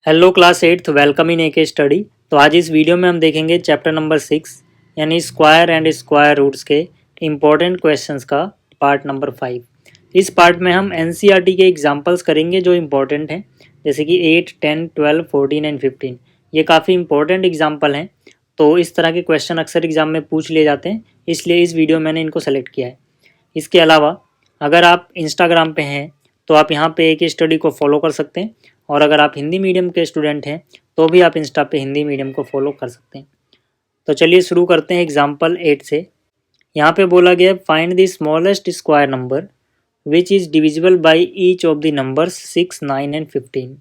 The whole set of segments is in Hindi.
Hello class 8th, welcome in AK study. तो आज इस वीडियो में हम देखेंगे चैप्टर नंबर 6 यानी स्क्वायर एंड स्क्वायर रूट्स के इम्पोर्टेंट क्वेश्चंस का पार्ट नंबर 5। इस पार्ट में हम एनसीईआरटी के एग्जांपल्स करेंगे जो इम्पोर्टेंट हैं, जैसे कि 8, 10, 12, 14 एंड 15। ये काफ़ी इंपॉर्टेंट एग्जाम्पल हैं, तो इस तरह के क्वेश्चन अक्सर एग्जाम में पूछ लिए जाते हैं, इसलिए इस वीडियो में मैंने इनको सेलेक्ट किया है। इसके अलावा अगर आप इंस्टाग्राम पे हैं तो आप यहाँ पे एके स्टडी को फॉलो कर सकते हैं, और अगर आप हिंदी मीडियम के स्टूडेंट हैं तो भी आप इंस्टा पे हिंदी मीडियम को फॉलो कर सकते हैं। तो चलिए शुरू करते हैं एग्जाम्पल 8 से। यहाँ पे बोला गया find the smallest square number which is divisible by each of the numbers 6, 9 and 15।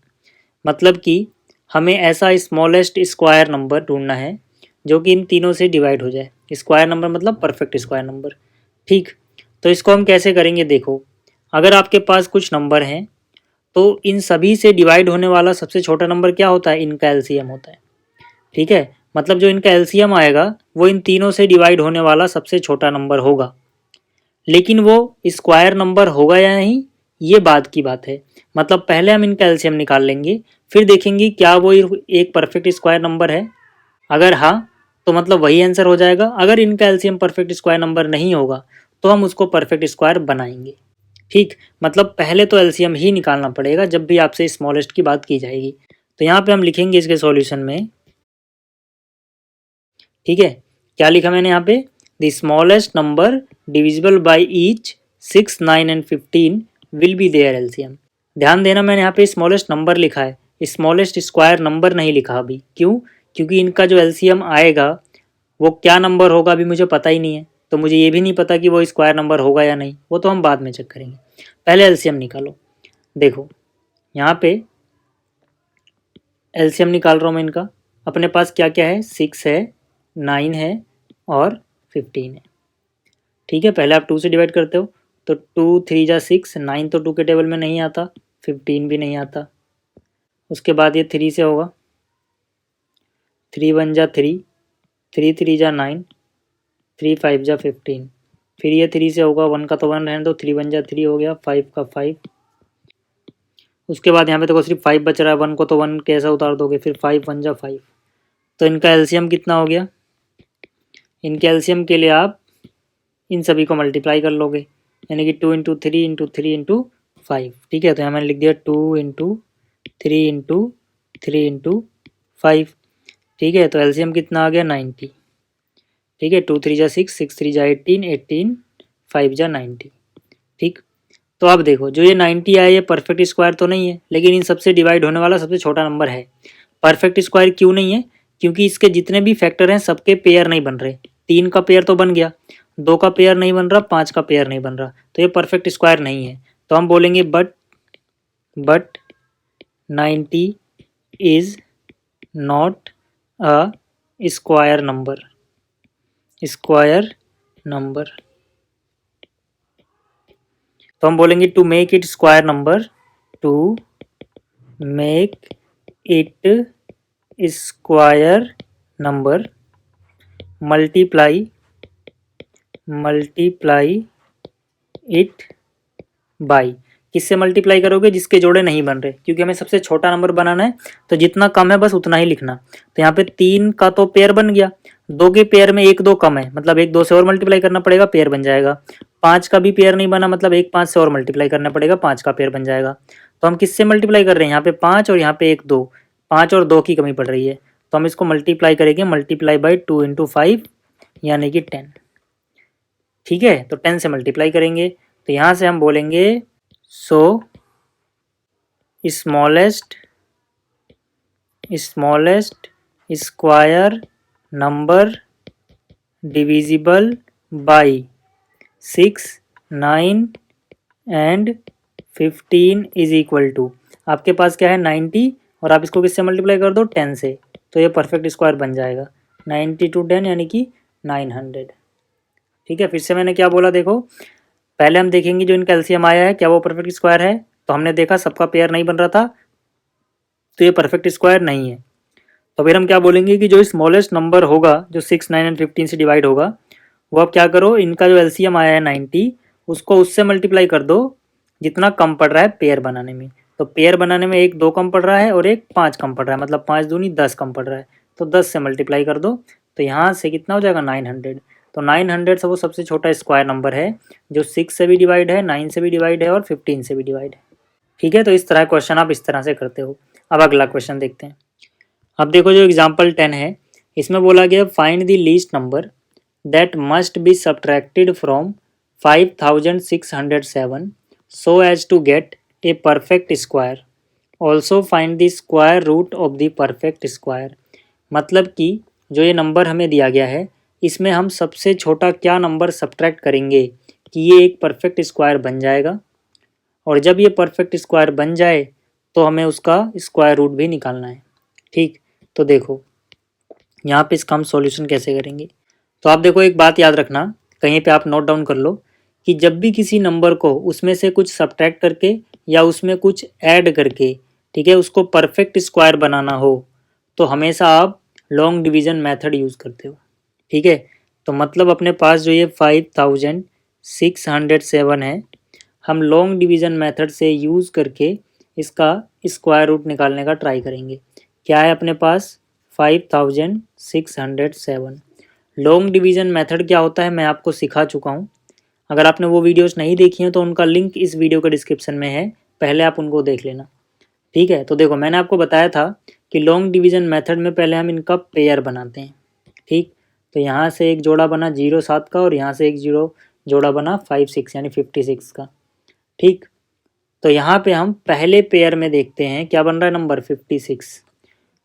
मतलब कि हमें ऐसा स्मॉलेस्ट स्क्वायर नंबर ढूंढना है जो कि इन तीनों से डिवाइड हो जाए। स्क्वायर नंबर मतलब परफेक्ट स्क्वायर नंबर। ठीक, तो इसको हम कैसे करेंगे, देखो। अगर आपके पास कुछ नंबर हैं तो इन सभी से डिवाइड होने वाला सबसे छोटा नंबर क्या होता है, इनका एलसीएम होता है। ठीक है, मतलब जो इनका एलसीएम आएगा वो इन तीनों से डिवाइड होने वाला सबसे छोटा नंबर होगा, लेकिन वो स्क्वायर नंबर होगा या नहीं ये बाद की बात है। मतलब पहले हम इनका एलसीएम निकाल लेंगे, फिर देखेंगे क्या वो एक परफेक्ट स्क्वायर नंबर है। अगर हाँ तो मतलब वही आंसर हो जाएगा। अगर इनका एलसीएम परफेक्ट स्क्वायर नंबर नहीं होगा तो हम उसको परफेक्ट स्क्वायर बनाएंगे। ठीक, मतलब पहले तो एलसीएम ही निकालना पड़ेगा जब भी आपसे स्मॉलेस्ट की बात की जाएगी। तो यहाँ पे हम लिखेंगे इसके सॉल्यूशन में, ठीक है, क्या लिखा मैंने यहाँ पे, the smallest number divisible by each 6, 9 and 15 will be their LCM. ध्यान देना, मैंने यहाँ पे स्मॉलेस्ट नंबर लिखा है, स्मॉलेस्ट स्क्वायर नंबर नहीं लिखा अभी। क्यों? क्योंकि इनका जो एलसीएम आएगा वो क्या नंबर होगा अभी मुझे पता ही नहीं है, तो मुझे ये भी नहीं पता कि वो स्क्वायर नंबर होगा या नहीं, वो तो हम बाद में चेक करेंगे। पहले एलसीएम निकालो। देखो यहाँ पे एलसीएम निकाल रहा हूँ मैं इनका। अपने पास क्या क्या है, 6 है, 9 है और 15 है। ठीक है, पहले आप 2 से डिवाइड करते हो तो 2 3 जा 6, 9 तो 2 के टेबल में नहीं आता, 15 भी नहीं आता। उसके बाद ये 3 से होगा, 3 1 जा 3, 3 3 जा 9, 3 5 जा 15। फिर ये 3 से होगा, 1 का तो 1 रहने दो, 3 1 जा 3 हो गया, 5 का 5। उसके बाद यहाँ पे देखो सिर्फ 5 बच रहा है, 1 को तो 1 कैसा उतार दोगे, फिर 5 1 जा 5। तो इनका एलसीएम कितना हो गया, इनके एलसीएम के लिए आप इन सभी को मल्टीप्लाई कर लोगे, यानी कि 2 इंटू 3 इंटू 3 इंटू 5। ठीक है, तो यहाँ मैंने लिख दिया 2 इंटू 3 इंटू 3 इंटू 5। ठीक है, तो एलसीएम कितना आ गया, 90। ठीक है, 2 3 जा 6, 6 3 जा 18, 18 5 जा 90। ठीक, तो अब देखो जो ये 90 आया ये परफेक्ट स्क्वायर तो नहीं है, लेकिन इन सबसे डिवाइड होने वाला सबसे छोटा नंबर है। परफेक्ट स्क्वायर क्यों नहीं है? क्योंकि इसके जितने भी फैक्टर हैं सबके पेयर नहीं बन रहे। 3 का पेयर तो बन गया, 2 का पेयर नहीं बन रहा, 5 का पेयर नहीं बन रहा, तो ये परफेक्ट स्क्वायर नहीं है। तो हम बोलेंगे but 90 is not a square number. तो हम बोलेंगे to make it square number, to make it square number multiply it by. किससे मल्टीप्लाई करोगे, जिसके जोड़े नहीं बन रहे, क्योंकि हमें सबसे छोटा नंबर बनाना है, तो जितना कम है बस उतना ही लिखना। तो यहाँ पे 3 का तो पेयर बन गया, 2 के पेयर में 1 2 कम है, मतलब 1 2 से और मल्टीप्लाई करना पड़ेगा, पेयर बन जाएगा। 5 का भी पेयर नहीं बना, मतलब 1 5 से और मल्टीप्लाई करना पड़ेगा, 5 का पेयर बन जाएगा। तो हम किससे मल्टीप्लाई कर रहे हैं, यहाँ पे 5 और यहाँ पे 1 2, 5 और 2 की कमी पड़ रही है, तो हम इसको मल्टीप्लाई करेंगे, मल्टीप्लाई बाई 2 इंटू 5 यानी कि 10। ठीक है, तो 10 से मल्टीप्लाई करेंगे, तो यहाँ से हम बोलेंगे so smallest square number divisible by 6, 9 and 15 is equal to, आपके पास क्या है 90, और आप इसको किससे मल्टीप्लाई कर दो, 10 से, तो ये परफेक्ट स्क्वायर बन जाएगा। 90 टू 10 यानी कि 900। ठीक है, फिर से मैंने क्या बोला, देखो पहले हम देखेंगे जो इनका एलसीएम आया है क्या वो परफेक्ट स्क्वायर है, तो हमने देखा सबका पेयर नहीं बन रहा था, तो ये परफेक्ट स्क्वायर नहीं है। तो फिर हम क्या बोलेंगे कि जो स्मॉलेस्ट नंबर होगा जो 6, 9 एंड 15 से डिवाइड होगा, वो आप क्या करो, इनका जो एलसीएम आया है 90, उसको उससे मल्टीप्लाई कर दो जितना कम पड़ रहा है पेयर बनाने में। तो पेयर बनाने में एक 2 कम पड़ रहा है और एक 5 कम पड़ रहा है, मतलब 5 दूनी 10 कम पड़ रहा है। तो 10 से मल्टीप्लाई कर दो, तो यहाँ से कितना हो जाएगा 900। तो 900 से वो सबसे छोटा स्क्वायर नंबर है जो 6 से भी डिवाइड है, 9 से भी डिवाइड है और 15 से भी डिवाइड है। ठीक है, तो इस तरह क्वेश्चन आप इस तरह से करते हो। अब अगला क्वेश्चन देखते हैं। अब देखो जो एग्जाम्पल 10 है, इसमें बोला गया find the least number that must be subtracted from 5607 so as to get a perfect square. Also find the square root of the perfect square. मतलब कि जो ये नंबर हमें दिया गया है, इसमें हम सबसे छोटा क्या नंबर सब्ट्रैक्ट करेंगे कि ये एक परफेक्ट स्क्वायर बन जाएगा, और जब ये परफेक्ट स्क्वायर बन जाए तो हमें उसका स्क्वायर रूट भी निकालना है। ठीक, तो देखो यहाँ पे इसका हम सॉल्यूशन कैसे करेंगे। तो आप देखो एक बात याद रखना, कहीं पे आप नोट डाउन कर लो कि जब भी किसी नंबर को उसमें से कुछ सब्ट्रैक्ट करके या उसमें कुछ ऐड करके, ठीक है, उसको परफेक्ट स्क्वायर बनाना हो तो हमेशा आप लॉन्ग डिवीज़न मेथड यूज़ करते हो। ठीक है, तो मतलब अपने पास जो ये 5607 है, हम लॉन्ग डिवीज़न मेथड से यूज़ करके इसका स्क्वायर रूट निकालने का ट्राई करेंगे। क्या है अपने पास 5607। लॉन्ग डिवीज़न मेथड क्या होता है मैं आपको सिखा चुका हूँ। अगर आपने वो वीडियोस नहीं देखी हैं तो उनका लिंक इस वीडियो के डिस्क्रिप्शन में है, पहले आप उनको देख लेना। ठीक है, तो देखो मैंने आपको बताया था कि लॉन्ग डिवीज़न मेथड में पहले हम इनका पेयर बनाते हैं। ठीक, तो यहाँ से एक जोड़ा बना 07 का और यहाँ से एक जोड़ा बना 56 यानी 56 का। ठीक, तो यहाँ पे हम पहले पेयर में देखते हैं क्या बन रहा है नंबर 56।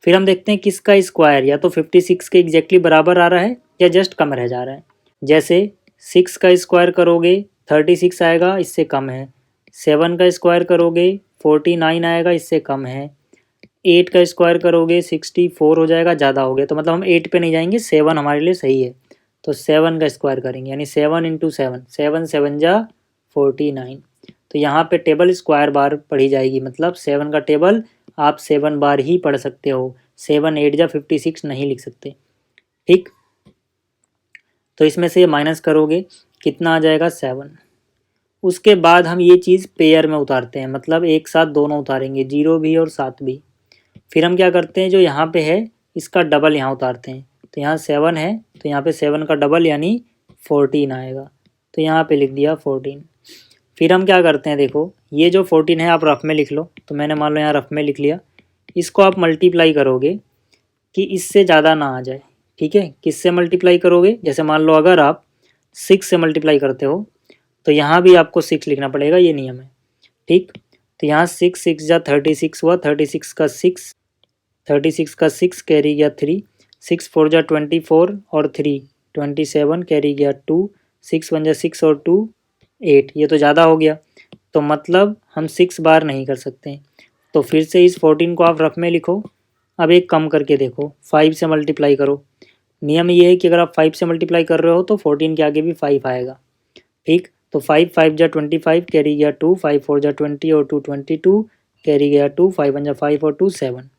फिर हम देखते हैं किसका स्क्वायर या तो 56 के एग्जैक्टली बराबर आ रहा है या जस्ट कम रह जा रहा है। जैसे 6 का स्क्वायर करोगे 36 आएगा, इससे कम है। 7 का स्क्वायर करोगे 49 आएगा, इससे कम है। 8 का स्क्वायर करोगे 64 हो जाएगा, ज़्यादा हो गया। तो मतलब हम 8 पे नहीं जाएंगे, 7 हमारे लिए सही है। तो 7 का स्क्वायर करेंगे यानी 7 इंटू 7, 7 7 जा 49। तो यहाँ पे टेबल स्क्वायर बार पढ़ी जाएगी, मतलब 7 का टेबल आप 7 बार ही पढ़ सकते हो, 7 8 जा 56 नहीं लिख सकते। ठीक, तो इसमें से माइनस करोगे कितना आ जाएगा 7। उसके बाद हम ये चीज़ पेयर में उतारते हैं, मतलब एक साथ दोनों उतारेंगे, 0 भी और 7 भी। फिर हम क्या करते हैं, जो यहाँ पे है इसका डबल यहाँ उतारते हैं। तो यहाँ 7 है तो यहाँ पे 7 का डबल यानी 14 आएगा, तो यहाँ पे लिख दिया 14। फिर हम क्या करते हैं, देखो ये जो 14 है आप रफ में लिख लो, तो मैंने मान लो यहाँ रफ में लिख लिया। इसको आप मल्टीप्लाई करोगे कि इससे ज़्यादा ना आ जाए। ठीक है, किससे मल्टीप्लाई करोगे, जैसे मान लो अगर आप 6 से मल्टीप्लाई करते हो तो यहाँ भी आपको 6 लिखना पड़ेगा, ये नियम है। ठीक, तो यहाँ 6 6 जा 36 हुआ, 36 का 6 कैरी गया 3, 6 4 जा 24 और 3 27 कैरी गया 2, 6 1 जा 6 और 2 8, ये तो ज़्यादा हो गया। तो मतलब हम 6 बार नहीं कर सकते, तो फिर से इस 14 को आप रफ में लिखो। अब एक कम करके देखो, 5 से मल्टीप्लाई करो। नियम ये है कि अगर आप 5 से मल्टीप्लाई कर रहे हो तो 14 के आगे भी 5 आएगा। ठीक, तो 5 5 जा 25 कैरी गया 2, 5 4 जा 20 और 2 22 कैरी गया 2, 5 1 जा 5 और 2 7।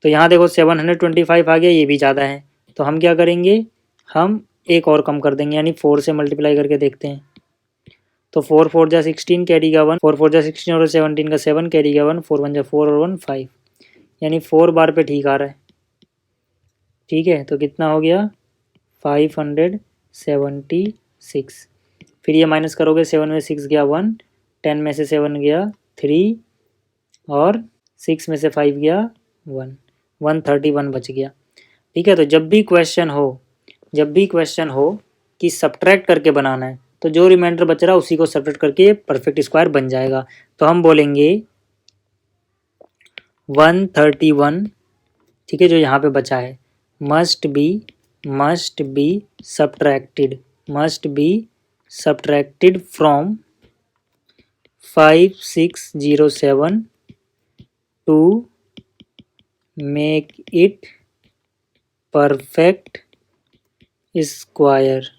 तो यहाँ देखो 725 आ गया, ये भी ज़्यादा है। तो हम क्या करेंगे, हम एक और कम कर देंगे, यानी 4 से मल्टीप्लाई करके देखते हैं। तो 4 4 जा 16 कैरी गया 1, 4 4 जा 16 और 17 का 7 कैरी गया 1, 4 1 जा 4 और 1 5, यानी 4 बार पे ठीक आ रहा है। ठीक है, तो कितना हो गया 576। फिर ये माइनस करोगे, 7 में 6 गया 1, 10 में से 7 गया 3 और 6 में से 5 गया 1, 131 बच गया। ठीक है, तो जब भी क्वेश्चन हो कि सब्ट्रैक्ट करके बनाना है तो जो रिमाइंडर बच रहा है उसी को सब्ट्रैक्ट करके परफेक्ट स्क्वायर बन जाएगा। तो हम बोलेंगे 131, ठीक है, जो यहाँ पे बचा है must be subtracted from 5607 to make it perfect square.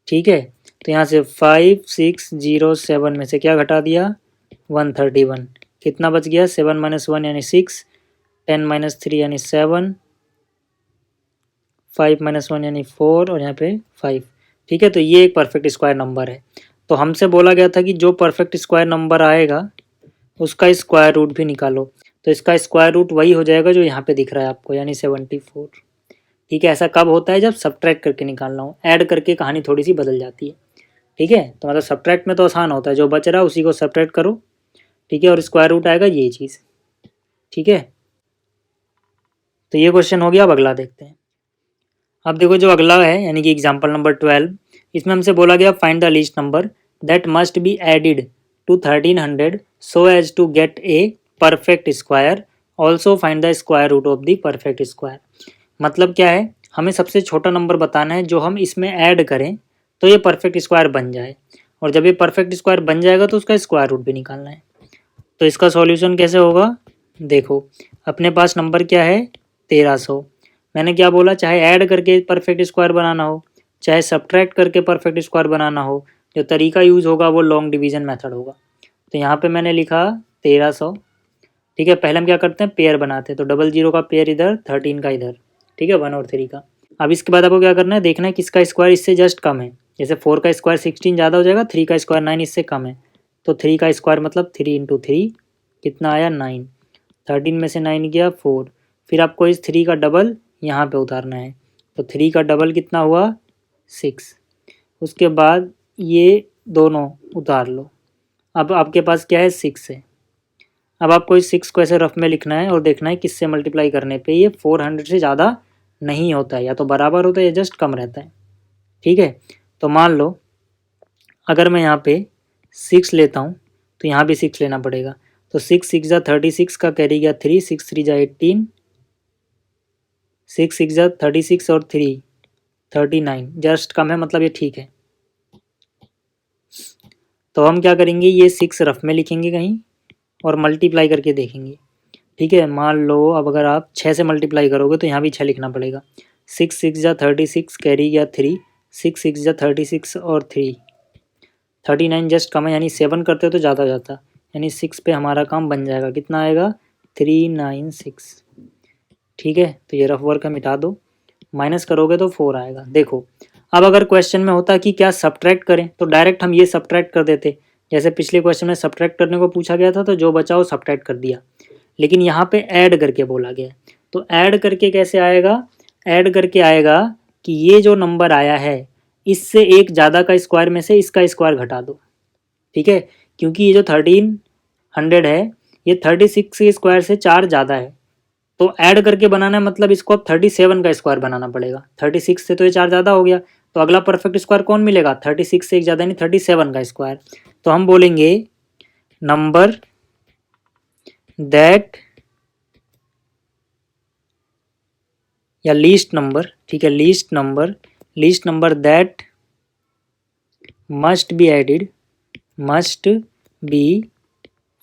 ठीक है, तो यहाँ से 5607 में से क्या घटा दिया 131, कितना बच गया 7 - 1 यानी 6, 10 - 3 यानी 7, 5 - 1 यानी 4 और यहाँ पे 5। ठीक है, तो ये एक परफेक्ट स्क्वायर नंबर है। तो हमसे बोला गया था कि जो परफेक्ट स्क्वायर नंबर आएगा उसका स्क्वायर रूट भी निकालो। तो इसका स्क्वायर रूट वही हो जाएगा जो यहाँ पे दिख रहा है आपको, यानी 74। ठीक है, ऐसा कब होता है? जब सब्ट्रैक्ट करके निकालना हो। ऐड करके कहानी थोड़ी सी बदल जाती है। ठीक है, तो मतलब सब्ट्रैक्ट में तो आसान होता है, जो बच रहा है उसी को सब्ट्रैक्ट करो। ठीक है, और स्क्वायर रूट आएगा ये चीज़। ठीक है, तो ये क्वेश्चन हो गया। अब अगला देखते हैं। अब देखो जो अगला है यानी कि एग्जाम्पल नंबर 12, इसमें हमसे बोला गया find the least number that must be added to 1300 so as to get a perfect square, also find the square root of the perfect square. मतलब क्या है, हमें सबसे छोटा नंबर बताना है जो हम इसमें ऐड करें तो ये परफेक्ट स्क्वायर बन जाए, और जब ये परफेक्ट स्क्वायर बन जाएगा तो उसका स्क्वायर रूट भी निकालना है। तो इसका सॉल्यूशन कैसे होगा? देखो, अपने पास नंबर क्या है? 1300। मैंने क्या बोला, चाहे ऐड करके परफेक्ट स्क्वायर बनाना हो, चाहे सब्ट्रैक्ट करके परफेक्ट स्क्वायर बनाना हो, जो तरीका यूज़ होगा वो लॉन्ग डिवीजन मेथड होगा। तो यहाँ पे मैंने लिखा 1300। ठीक है, पहले हम क्या करते हैं, पेयर बनाते हैं। तो 00 का पेयर इधर, 13 का इधर। ठीक है, 1 और 3 का। अब इसके बाद आपको क्या करना है, देखना है किसका स्क्वायर इससे जस्ट कम है। जैसे 4 का स्क्वायर 16 ज़्यादा हो जाएगा, 3 का स्क्वायर 9 इससे कम है। तो 3 का स्क्वायर मतलब 3 इंटू 3 कितना आया? 9। 13 में से 9 गया 4। फिर आपको इस 3 का डबल यहाँ पे उतारना है। तो 3 का डबल कितना हुआ? 6। उसके बाद ये दोनों उतार लो। अब आपके पास क्या है? 6 है। अब आपको इस 6 को ऐसे रफ में लिखना है और देखना है किससे मल्टीप्लाई करने पे ये 400 से ज़्यादा नहीं होता है, या तो बराबर होता है या जस्ट कम रहता है। ठीक है, तो मान लो अगर मैं यहाँ पे 6 लेता हूँ तो यहाँ भी 6 लेना पड़ेगा। तो 6 6 जा 36 का कैरी गया 3, 6 3 जा 18, 6 6 जा 36 और 3 39, जस्ट कम है, मतलब ये ठीक है। तो हम क्या करेंगे, ये 6 रफ में लिखेंगे कहीं और मल्टीप्लाई करके देखेंगे। ठीक है, मान लो अब अगर आप 6 से मल्टीप्लाई करोगे तो यहाँ भी 6 लिखना पड़ेगा। 6 6 जा 36 कैरी गया 3, 6 6 जा 36 और 3 39, जस्ट कम है, यानी 7 करते तो ज़्यादा जाता, यानी 6 पे हमारा काम बन जाएगा। कितना आएगा? 396। ठीक है, तो ये रफ वर्क हम मिटा दो, माइनस करोगे तो 4 आएगा। देखो, अब अगर क्वेश्चन में होता कि क्या सब्ट्रैक्ट करें तो डायरेक्ट हम ये सब्ट्रैक्ट कर देते। जैसे पिछले क्वेश्चन में सब्ट्रैक्ट करने को पूछा गया था तो जो बचा वो सब्ट्रैक्ट कर दिया, लेकिन यहाँ पे ऐड करके बोला गया। तो ऐड करके कैसे आएगा? ऐड करके आएगा कि ये जो नंबर आया है इससे एक ज़्यादा का स्क्वायर में से इसका स्क्वायर घटा दो। ठीक है, क्योंकि ये जो 1300 है ये 36 के स्क्वायर से 4 ज़्यादा है, तो ऐड करके बनाना है, मतलब इसको अब 37 का स्क्वायर बनाना पड़ेगा। 36 से तो ये 4 ज़्यादा हो गया, तो अगला परफेक्ट स्क्वायर कौन मिलेगा? 36 से एक ज़्यादा यानी 37 का स्क्वायर। तो हम बोलेंगे नंबर दैट, या लीस्ट नंबर। ठीक है, least number that must be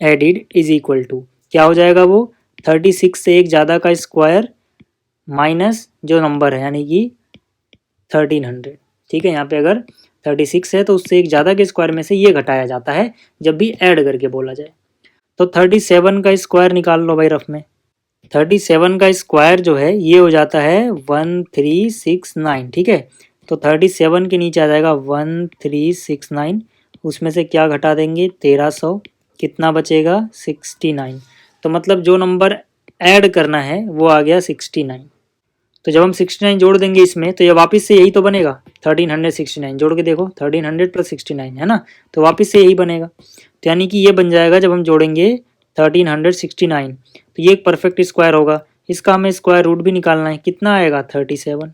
added is equal to, क्या हो जाएगा वो? 36 से एक ज़्यादा का स्क्वायर माइनस जो नंबर है यानी कि 1300। ठीक है, यहाँ पे अगर 36 है तो उससे एक ज़्यादा के स्क्वायर में से ये घटाया जाता है जब भी ऐड करके बोला जाए। तो 37 का स्क्वायर निकाल लो भाई रफ में। 37 का स्क्वायर जो है ये हो जाता है 1369। ठीक है, तो 37 के नीचे आ जाएगा 1369, उसमें से क्या घटा देंगे? 1300, कितना बचेगा? 69। तो मतलब जो नंबर ऐड करना है वो आ गया 69। तो जब हम 69 जोड़ देंगे इसमें तो ये वापस से यही तो बनेगा, 1369 जोड़ के देखो, 1300 प्लस 69 है ना, तो वापस से यही बनेगा। तो यानी कि ये बन जाएगा जब हम जोड़ेंगे 1369, तो ये एक परफेक्ट स्क्वायर होगा। इसका हमें स्क्वायर रूट भी निकालना है, कितना आएगा? 37।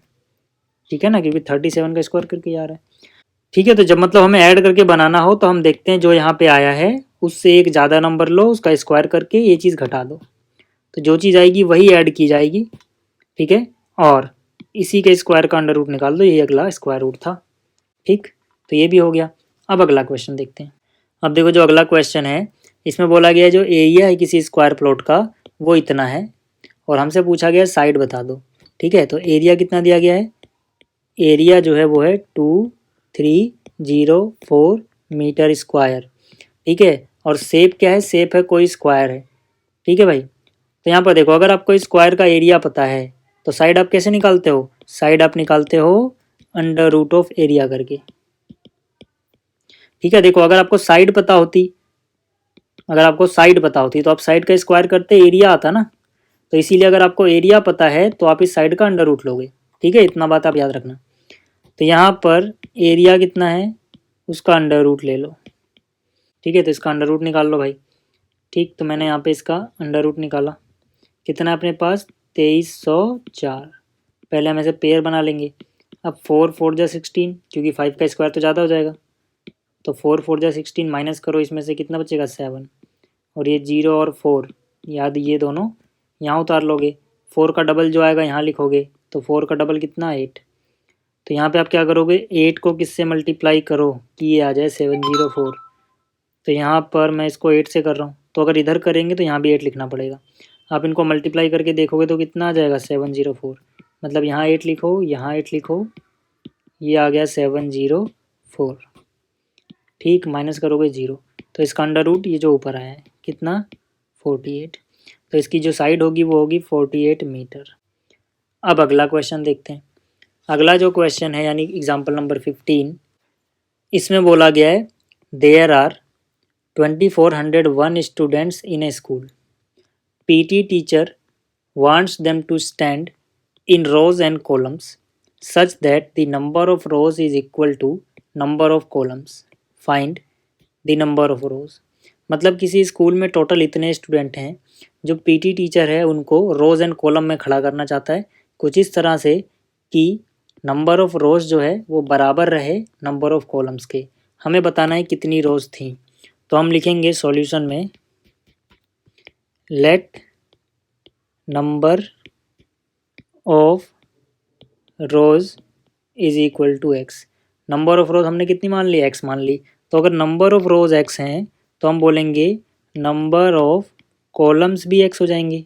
ठीक है ना, क्योंकि 37 का स्क्वायर करके आ रहा है। ठीक है, तो जब मतलब हमें ऐड करके बनाना हो तो हम देखते हैं जो यहाँ पे आया है उससे एक ज़्यादा नंबर लो, उसका स्क्वायर करके ये चीज़ घटा दो, तो जो चीज़ आएगी वही ऐड की जाएगी। ठीक है, और इसी के स्क्वायर का अंडर रूट निकाल दो, ये अगला स्क्वायर रूट था। ठीक, तो ये भी हो गया। अब अगला क्वेश्चन देखते हैं। अब देखो जो अगला क्वेश्चन है इसमें बोला गया है जो एरिया है किसी स्क्वायर प्लॉट का वो इतना है, और हमसे पूछा गया साइड बता दो। ठीक है, तो एरिया कितना दिया गया है? एरिया जो है वो है 2304 मीटर स्क्वायर। ठीक है, और शेप क्या है? शेप है कोई स्क्वायर है। ठीक है भाई, तो यहाँ पर देखो अगर आपको स्क्वायर का एरिया पता है तो साइड आप कैसे निकालते हो? साइड आप निकालते हो अंडर रूट ऑफ एरिया करके। ठीक है, देखो अगर आपको साइड पता होती अगर आपको साइड पता होती तो आप साइड का स्क्वायर करते एरिया आता ना, तो इसीलिए अगर आपको एरिया पता है तो आप इस साइड का अंडर रूट लोगे। ठीक है, इतना बात आप याद रखना। तो यहाँ पर एरिया कितना है उसका अंडर रूट ले लो। ठीक है, तो इसका अंडर रूट निकाल लो भाई। ठीक, तो मैंने यहाँ पे इसका अंडर रूट निकाला। कितना है अपने पास 2304। पहले हम ऐसे पेयर बना लेंगे। अब 4 4 जा 16, क्योंकि 5 का स्क्वायर तो ज़्यादा हो जाएगा। तो 4 4 जा 16 माइनस करो, इसमें से कितना बचेगा 7। और ये 0 और 4 याद, ये दोनों यहाँ उतार लोगे। 4 का डबल जो आएगा यहाँ लिखोगे, तो 4 का डबल कितना 8। तो यहाँ पे आप क्या करोगे, 8 को किससे मल्टीप्लाई करो कि ये आ जाए 704। तो यहाँ पर मैं इसको 8 से कर रहा हूँ, तो अगर इधर करेंगे तो यहाँ भी 8 लिखना पड़ेगा। आप इनको मल्टीप्लाई करके देखोगे तो कितना आ जाएगा 704। मतलब यहाँ 8 लिखो, यहाँ 8 लिखो, ये आ गया 704। ठीक, माइनस करोगे 0, तो इसका अंडर रूट ये जो ऊपर आया है कितना 48। तो इसकी जो साइड होगी वो होगी 48 मीटर। अब अगला क्वेश्चन देखते हैं। अगला जो क्वेश्चन है यानी एग्जाम्पल नंबर 15, इसमें बोला गया है there are 2401 students in a school. PT teacher wants them to stand in rows and columns such that the number of rows is equal to number of columns. Find the number of rows. मतलब किसी स्कूल में टोटल इतने स्टूडेंट हैं, जो PT टीचर है उनको रोज़ एंड कॉलम में खड़ा करना चाहता है कुछ इस तरह से कि नंबर ऑफ़ रोज़ जो है वो बराबर रहे नंबर ऑफ़ कॉलम्स के। हमें बताना है कितनी रोज़ थी। तो हम लिखेंगे सॉल्यूशन में let number of rows is equal to x. Number of rows हमने कितनी मान ली, एक्स मान ली। तो अगर नंबर ऑफ रोज़ एक्स हैं तो हम बोलेंगे नंबर ऑफ कॉलम्स भी एक्स हो जाएंगे।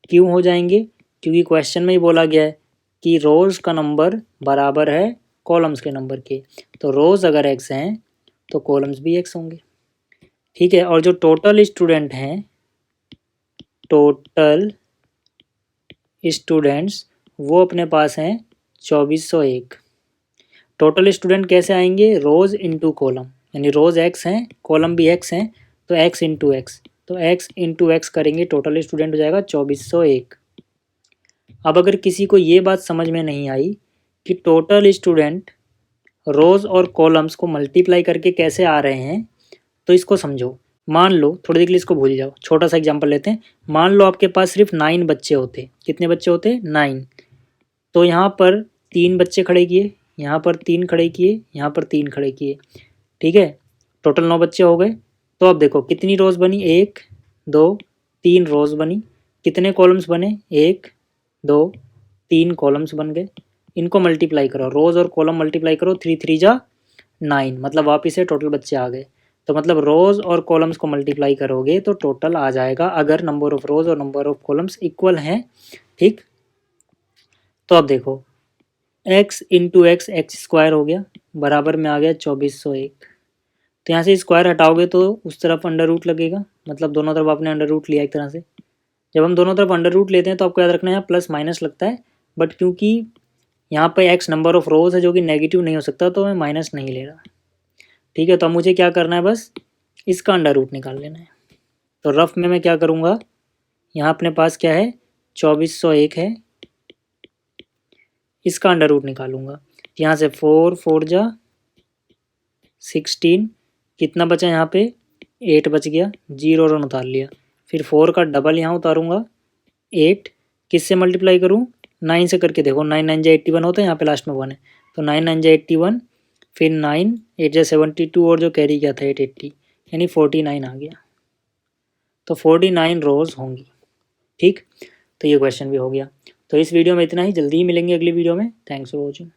क्यों हो जाएंगे, क्योंकि क्वेश्चन में ही बोला गया है कि रोज़ का नंबर बराबर है कॉलम्स के नंबर के। तो रोज़ अगर एक्स हैं तो कॉलम्स भी एक्स होंगे। ठीक है, और जो टोटल स्टूडेंट हैं, टोटल स्टूडेंट्स वो अपने पास हैं 2401। टोटल स्टूडेंट कैसे आएंगे, रोज़ इंटू कॉलम, यानी रोज़ एक्स हैं कॉलम भी एक्स हैं, तो एक्स इंटू एक्स, तो एक्स इंटू एक्स करेंगे, टोटल स्टूडेंट हो जाएगा 2401। अब अगर किसी को ये बात समझ में नहीं आई कि टोटल स्टूडेंट रोज़ और कॉलम्स को मल्टीप्लाई करके कैसे आ रहे हैं, तो इसको समझो। मान लो, थोड़ी देर के लिए इसको भूल जाओ, छोटा सा एग्जांपल लेते हैं। मान लो आपके पास सिर्फ 9 बच्चे होते। कितने बच्चे होते, 9। तो यहाँ पर 3 बच्चे खड़े किए, यहाँ पर 3 खड़े किए, यहाँ पर 3 खड़े किए। ठीक है, टोटल 9 बच्चे हो गए। तो अब देखो कितनी रोज़ बनी, 1 2 3 रोज़ बनी। कितने कॉलम्स बने, 1 2 3 कॉलम्स बन गए। इनको मल्टीप्लाई करो, रोज़ और कॉलम मल्टीप्लाई करो, 3 3 जा 9, मतलब वापिस से टोटल बच्चे आ गए। तो मतलब रोज़ और कॉलम्स को मल्टीप्लाई करोगे तो टोटल आ जाएगा, अगर नंबर ऑफ़ रोज़ और नंबर ऑफ़ कॉलम्स इक्वल हैं। ठीक, तो अब देखो x into x x square हो गया, बराबर में आ गया 2401। तो यहाँ से स्क्वायर हटाओगे तो उस तरफ अंडर रूट लगेगा, मतलब दोनों तरफ आपने अंडर रूट लिया एक तरह से। जब हम दोनों तरफ अंडर रूट लेते हैं तो आपको याद रखना है प्लस माइनस लगता है, बट क्योंकि यहाँ पर x नंबर ऑफ़ रोज़ है जो कि नेगेटिव नहीं हो सकता, तो मैं माइनस नहीं ले रहा। ठीक है, तो अब मुझे क्या करना है, बस इसका अंडर रूट निकाल लेना है। तो रफ में मैं क्या करूँगा, यहाँ अपने पास क्या है 2401 है, इसका अंडर रूट निकालूंगा। यहाँ से 4 4 जा 16, कितना बचा यहाँ पे 8 बच गया, 0 रन उतार लिया। फिर 4 का डबल यहाँ उतारूंगा 8, किससे मल्टीप्लाई करूँ, 9 से करके देखो, 9 9 जा 81 होता है, यहाँ पे लास्ट में 1 है, तो 9 9 जा 81, फिर 9 8 जा 72 और जो कैरी किया था 880, यानी 49 आ गया। तो 49 रोज़ होंगी। ठीक, तो ये क्वेश्चन भी हो गया। तो इस वीडियो में इतना ही, जल्दी ही मिलेंगे अगली वीडियो में। Thanks for watching.